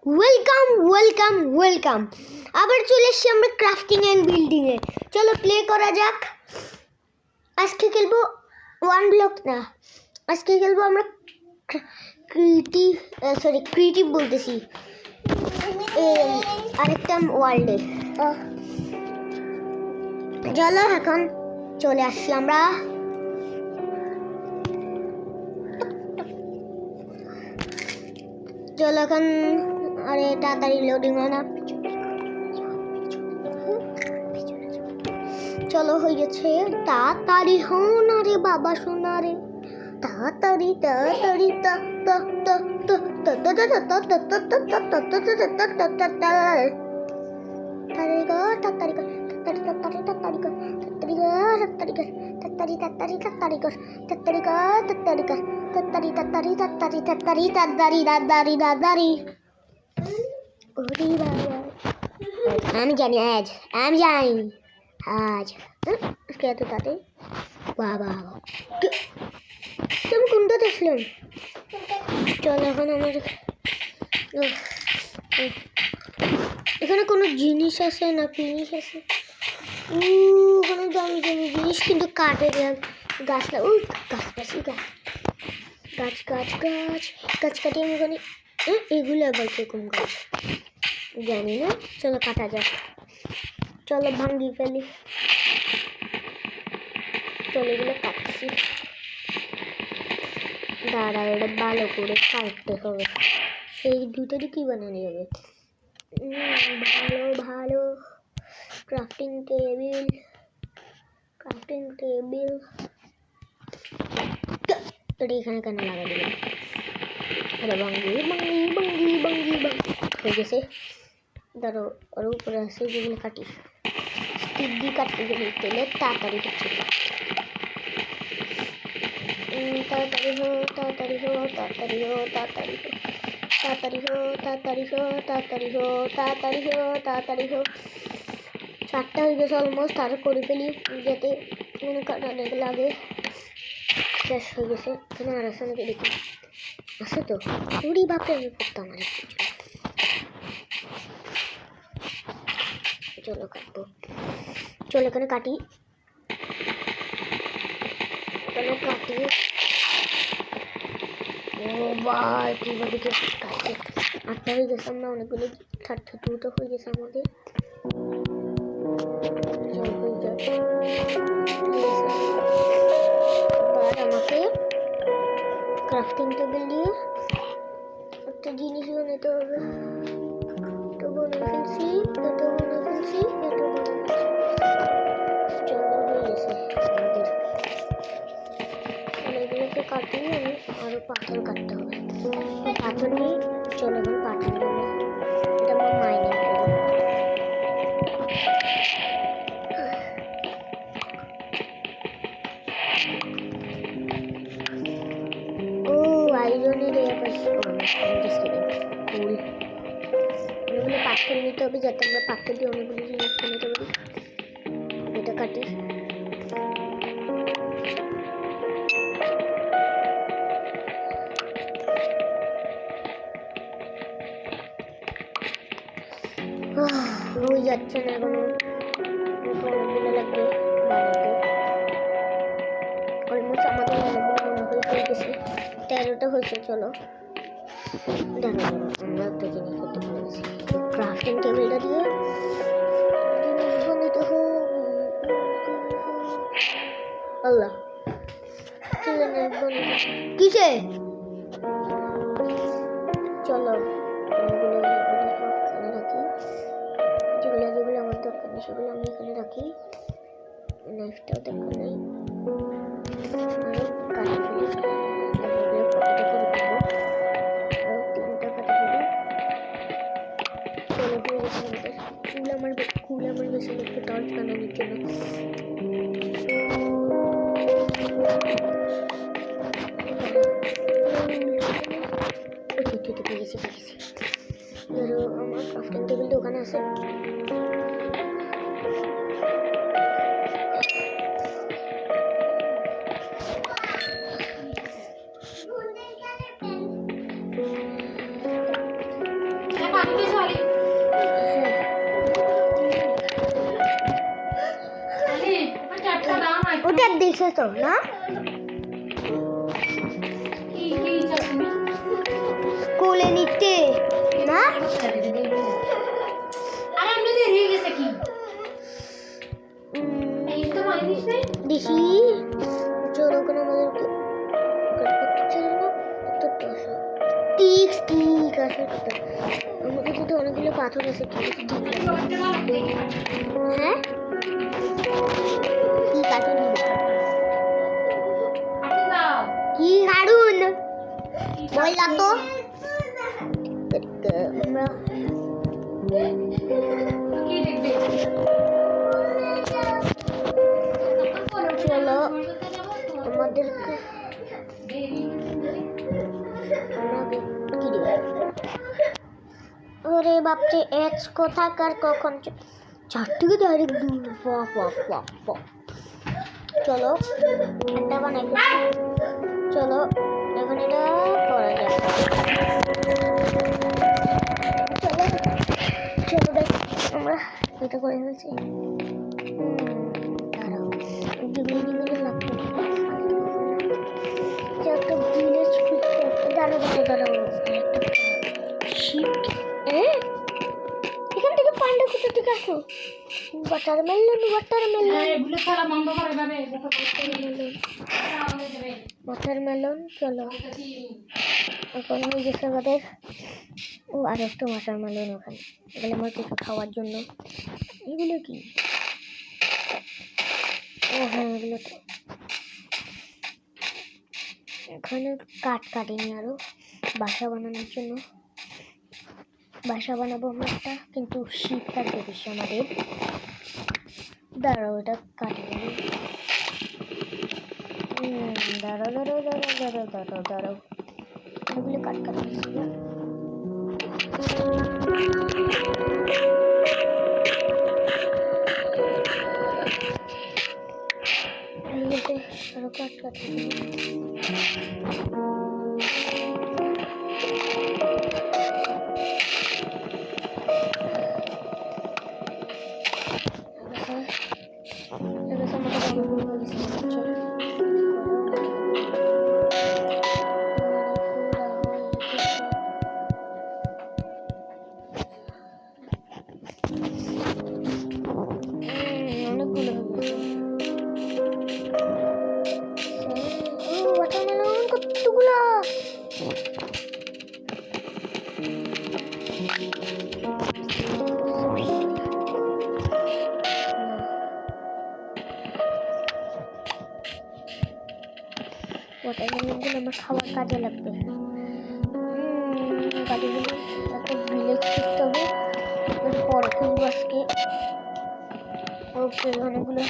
Welcome welcome welcome. আবার চলে এসছি আমরা ক্রাফটিং অ্যান্ড বিল্ডিংয়ে। চলো প্লে করা যাক। আজকে খেলবো ওয়ান ব্লক না, আজকে খেলবো আমরা ক্রিয়েটিভ বলতেছি আরেকটা ওয়ার্ল্ডে। চলো এখন চলে আসছি আমরা। চলো এখন, আরে তাড়াতাড়ি লোডিং হয় না। চলো হয়ে গেছে, তাড়াতাড়ি হও না রে বাবা সোনা রে, তাড়াতাড়ি তাড়াতাড়ি আমি জানি আজ এত তাতে বাবা তুমি কোনটা দেখলাম। চল এখন আমার এখানে কোনো জিনিস আছে না জিনিস আছে, ওখানে দামি দামি জিনিস কিন্তু কাঠের গাছ না, ওই গাছ গাছ গাছ গাছ গাছ কাটি আমি ওখানে এগুলো আবার কিরকম গাছ জানি না। চলো কাটা যাক, চলো ভাঙ্গি ফেলি। চলো এগুলো কাটছি, দাঁড়া এটা ভালো করে কাটতে হবে। এই দুটোরই কি বানানো যাবে, ভালো ভালো ক্রাফটিং টেবিল এটা এখানে কেন লাগা দিলাম। আরে ভাঙ্গি ভাঙ্গি ভাঙ্গি ভাঙ্গি ভাঙ্গি হয়ে গেছে। ধরো ওর উপরে আছে যেগুলো কাটি, স্টিক দিয়ে কাটতে গেলে তেলে তাড়াতাড়ি হচ্ছে। তাড়াতাড়ি হো তাড়াতাড়ি হো তাড়াতাড়ি হো তাড়াতাড়ি হো তাড়াতাড়ি হো তাড়াতাড়ি হো তাড়াতাড়ি হো তাড়াতাড়ি হো তাড়াতাড়ি হো। 7টা হয়ে গেছে অলমোস্ট, আরও করে ফেলি যাতে মনে কাটা লাগে। শেষ হয়ে গেছে। এখানে আর আছে নাকি দেখি, আছে তো। কুড়ি বাপে আমি করতাম আর চলো কাটবো। চলো এখানে কাটি, এখানে কাটি। ও ভাই কিভাবে কাটছে। 8টা হয়ে গেছে, আমরা অনেকগুলো 32টা হয়ে গেছে আমাদের। এবার আমাকে ক্রাফটিং টেবিল দিয়ে একটা জিনিস বানাতে হবে। এটা বানিয়ে ফেলছি, এটা বানিয়ে ফেলছি, এটা বানিয়ে ফেলছি। চলো হয়ে গেছে আমাদের। এগুলোকে কাটিয়ে আমি আরো পাথর কাটতে হবে। পাথর নিয়ে চলো এখন পাথর বানাই। এটা আমার মাইনিং করবো। আইরনের অনেকগুলো পাথর নিতে হবে যাতে আমরা পাথর দিয়ে অনেকগুলো জিনিস বানাতে পারি। এটা কাটি। হয়ে যাচ্ছে না এখনো, অনেকগুলো লাগবে বানাতে। অলমোস্ট আমাদের অনেকগুলো হয়ে গেছে, 13টা হয়েছে। চলো আমরা একটা জিনিস করতে পেরেছি, ক্রাফটিং টেবিলটা দিয়ে জিনিস বানাতে হবে। আল্লাহ কিসে, চলো এগুলো এখানে রাখি। যেগুলো যেগুলো আমার দরকার নেই সেগুলো আমি এখানে রাখি। নাইফটাও দরকার নেই, কাটি ফেলি। কুল আমার বেশি লাগবে টর্চ বানানোর জন্য। ধরো আমার ক্রাফটিং টেবিলটা ওখানে আছে। ওটা দেখছো তো না? কোলে নিতে না? দিছি চলো ওখানে আমাদেরকে ঠিক আছে। আমাকে কিন্তু অনেকগুলো পাথর আছে। হ্যাঁ কি কাটুন কি কাটুন বললাম তো আমরা চলো আমাদেরকে ওরে বাপরে এজ কোথাকার কখন 4 থেকে ডাইরেক্ট 2 চলো একটা বানাই চলো এখন এটা করা যাক চলো দেখ আমরা এটা করে ফেলছি দাঁড়াও জিগুলো লাগবে একটা ভিলেজ দাঁড়াও শিফট এখান থেকে পান্ডা কোথা থেকে আসো ওয়াটারমেলন চলো এখন হয়ে গেছে আমাদের ও আর একটা ওয়াটারমেলন ওখানে এগুলো আমার কিছু খাওয়ার জন্য এগুলো কি ও হ্যাঁ এগুলো তো এখানে কাটিনি আরো বাসা বানানোর জন্য বাসা বানাবো আমরা একটা কিন্তু শীত লাগবে বেশি আমাদের দাঁড়াও এটা কাটি দাঁড়াও এগুলো কাট আরো কাট ওয়াটারমেলনগুলো আমার খাওয়ার কাজে লাগবে গাড়িগুলো একটা ভিলেজ করতে হবে পরে খুঁজবো আজকে ওকে অনেকগুলো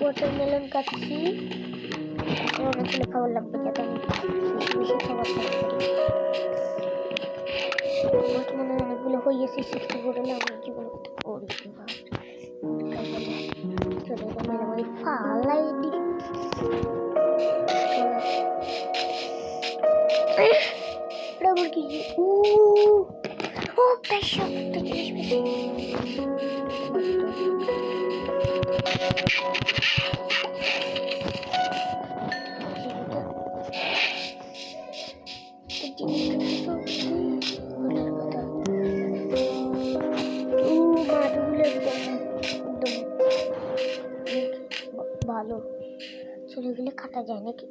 ওয়াটারমেলন কাটছি অনেকগুলো খাবার লাগবে যাতে আমি বেশি খাবার খাইতে পারি বর্তমানে অনেকগুলো হয়ে গেছে 60 করে আমার জীবন করি চলো এটা মেলামারি ফালাই দি Double key. Oh, pressure. ভালো ছেলেগুলো কাটা যায় নাকি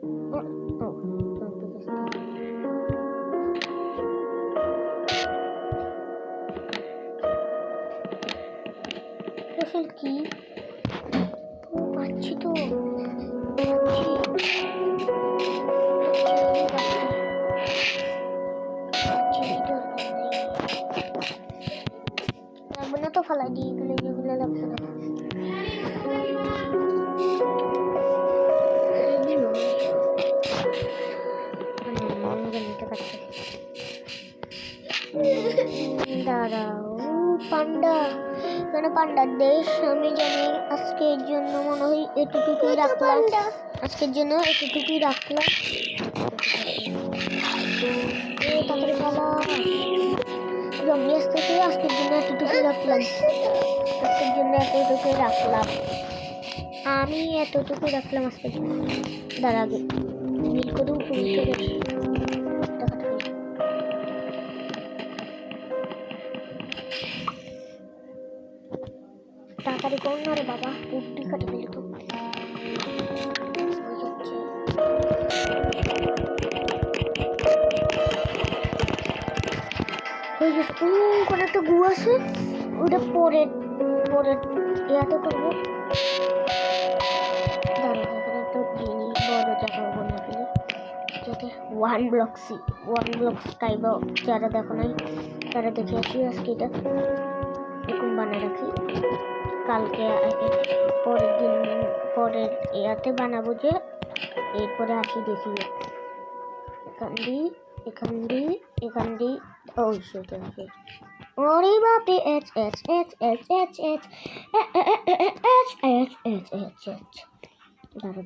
কি পাচ্ছি তো লাগবে না তো ফালাই দিই এগুলো লাগবে না দাঁড়াও পান্ডা মানে পান্ডার দেশ আমি জানি আজকের জন্য মনে হয় এতটুকুই রাখলাম আজকের জন্য এতটুকুই রাখলাম তারপরে জম্বি আসতেছে, আজকের জন্য এতটুকুই রাখলাম। আমি এতটুকুই রাখলাম আজকের জন্য। দাঁড়া আগে মিল করে পুলিশের টাকাটা খাই। তাড়াতাড়ি কর না রে বাবা, বুদ্ধি কাটে দিলি তো। হয়ে গেছে। ওখানে একটা গু আছে, ওটা পরের ইয়াতে করবো। দাঁড়া এখানে একটা জিনিস বড় জায়গা বানিয়ে ফেলি, যাতে ওয়ান ব্লকস টাইপ যারা দেখো নাই তারা দেখে আসি। আজকে এটা এরকম বানিয়ে রাখি, কালকে পরের ইয়াতে বানাবো, যে এরপরে আসি দেখি। এখান দি ও সেটা ওরে বাপরে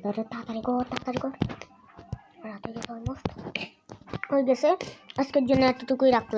দাঁড়া তাড়াতাড়ি কর রাতে গেছে অলমোস্ট হয়ে গেছে। আজকের জন্য এতটুকুই রাখলাম।